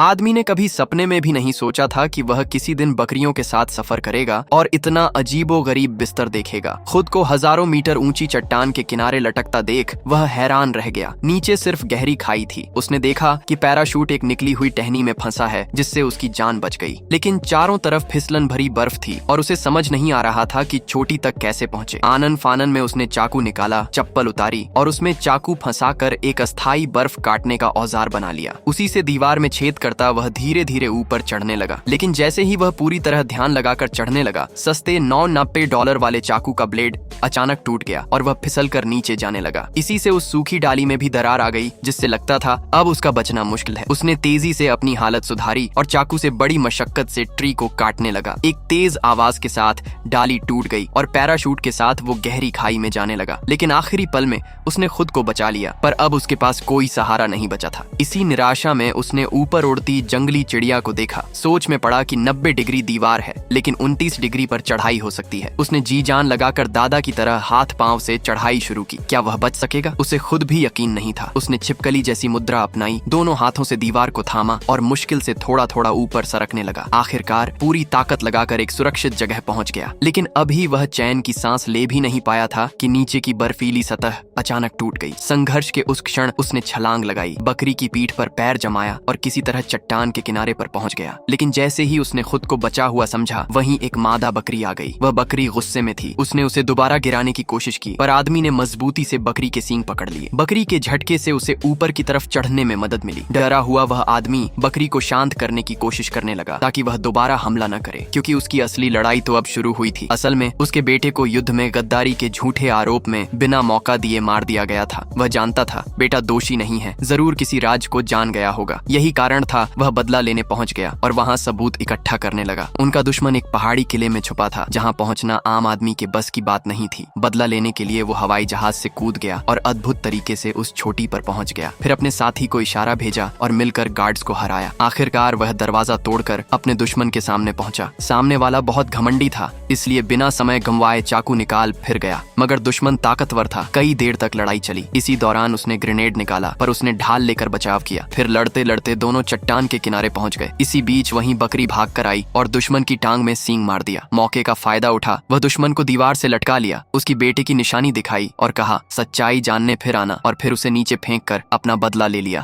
आदमी ने कभी सपने में भी नहीं सोचा था कि वह किसी दिन बकरियों के साथ सफर करेगा और इतना अजीबोगरीब बिस्तर देखेगा। खुद को हजारों मीटर ऊंची चट्टान के किनारे लटकता देख वह हैरान रह गया। नीचे सिर्फ गहरी खाई थी। उसने देखा कि पैराशूट एक निकली हुई टहनी में फंसा है, जिससे उसकी जान बच गई। लेकिन चारों तरफ फिसलन भरी बर्फ थी और उसे समझ नहीं आ रहा था कि चोटी तक कैसे पहुंचे। आनन फानन में उसने चाकू निकाला, चप्पल उतारी और उसमें चाकू फंसाकर एक अस्थायी बर्फ काटने का औजार बना लिया। उसी से दीवार में छेद करता वह धीरे धीरे ऊपर चढ़ने लगा। लेकिन जैसे ही वह पूरी तरह ध्यान लगाकर चढ़ने लगा, सस्ते $990 वाले चाकू का ब्लेड अचानक टूट गया और वह फिसल कर नीचे जाने लगा। इसी से उस सूखी डाली में भी दरार आ गई, जिससे लगता था अब उसका बचना मुश्किल है। उसने तेजी से अपनी हालत सुधारी और चाकू से बड़ी मशक्कत से ट्री को काटने लगा। एक तेज आवाज के साथ डाली टूट गई और पैराशूट के साथ वो गहरी खाई में जाने लगा। लेकिन आखिरी पल में उसने खुद को बचा लिया, पर अब उसके पास कोई सहारा नहीं बचा था। इसी निराशा में उसने ऊपर उड़ती जंगली चिड़िया को देखा। सोच में पड़ा कि 90 डिग्री दीवार है, लेकिन 29 डिग्री पर चढ़ाई हो सकती है। उसने जी जान लगाकर दादा की तरह हाथ पांव से चढ़ाई शुरू की। क्या वह बच सकेगा? उसे खुद भी यकीन नहीं था। उसने छिपकली जैसी मुद्रा अपनाई, दोनों हाथों से दीवार को थामा और मुश्किल से थोड़ा थोड़ा ऊपर सरकने लगा। आखिरकार पूरी ताकत लगाकर एक सुरक्षित जगह पहुंच गया। लेकिन अभी वह चैन की सांस ले भी नहीं पाया था कि नीचे की बर्फीली सतह अचानक टूट गई। संघर्ष के उस क्षण उसने छलांग लगाई, बकरी की पीठ पर पैर जमाया और किसी तरह चट्टान के किनारे पर पहुंच गया। लेकिन जैसे ही उसने खुद को बचा हुआ समझा, वहीं एक मादा बकरी आ गई। वह बकरी गुस्से में थी। उसने उसे दोबारा गिराने की कोशिश की, पर आदमी ने मजबूती से बकरी के सींग पकड़ लिए। बकरी के झटके से उसे ऊपर की तरफ चढ़ने में मदद मिली। डरा हुआ वह आदमी बकरी को शांत करने की कोशिश करने लगा, ताकि वह दोबारा हमला न करे, क्योंकि उसकी असली लड़ाई तो अब शुरू हुई थी। असल में उसके बेटे को युद्ध में गद्दारी के झूठे आरोप में बिना मौका दिए मार दिया गया था। वह जानता था बेटा दोषी नहीं है, जरूर किसी राज को जान गया होगा। यही कारण था वह बदला लेने पहुंच गया और वहां सबूत इकट्ठा करने लगा। उनका दुश्मन एक पहाड़ी किले में छुपा था, जहां पहुंचना आम आदमी के बस की बात नहीं थी। बदला लेने के लिए वो हवाई जहाज से कूद गया और अद्भुत तरीके से उस चोटी पर पहुंच गया। फिर अपने साथी को इशारा भेजा और मिलकर गार्ड्स को हराया। आखिरकार वह दरवाजा तोड़कर अपने दुश्मन के सामने पहुंचा। सामने वाला बहुत घमंडी था, इसलिए बिना समय गंवाए चाकू निकाल फिर गया। मगर दुश्मन ताकतवर था। कई देर तक लड़ाई चली। इसी दौरान उसने ग्रेनेड निकाला, पर उसने ढाल लेकर बचाव किया। फिर लड़ते लड़ते दोनों चट्टान के किनारे पहुंच गए। इसी बीच वहीं बकरी भाग कर आई और दुश्मन की टांग में सींग मार दिया। मौके का फायदा उठा वह दुश्मन को दीवार से लटका लिया, उसकी बेटे की निशानी दिखाई और कहा सच्चाई जानने फिर आना, और फिर उसे नीचे फेंक कर अपना बदला ले लिया।